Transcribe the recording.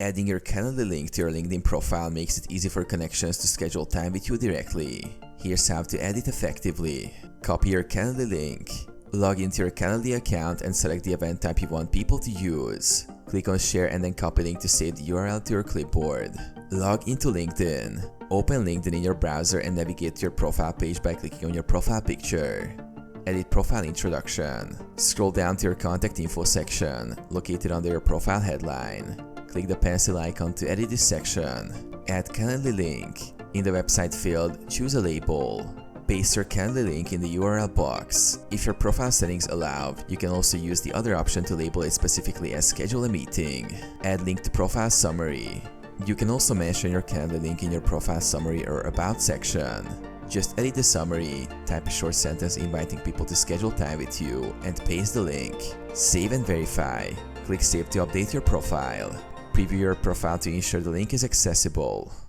Adding your Calendly link to your LinkedIn profile makes it easy for connections to schedule time with you directly. Here's how to add it effectively. Copy your Calendly link. Log into your Calendly account and select the event type you want people to use. Click on Share and then copy link to save the URL to your clipboard. Log into LinkedIn. Open LinkedIn in your browser and navigate to your profile page by clicking on your profile picture. Edit Profile Introduction. Scroll down to your Contact Info section, located under your profile headline. Click the pencil icon to edit this section. Add Calendly link. In the website field, choose a label. Paste your Calendly link in the URL box. If your profile settings allow, you can also use the other option to label it specifically as Schedule a Meeting. Add link to Profile Summary. You can also mention your Calendly link in your Profile Summary or About section. Just edit the summary, type a short sentence inviting people to schedule time with you, and paste the link. Save and verify. Click Save to update your profile. Preview your profile to ensure the link is accessible.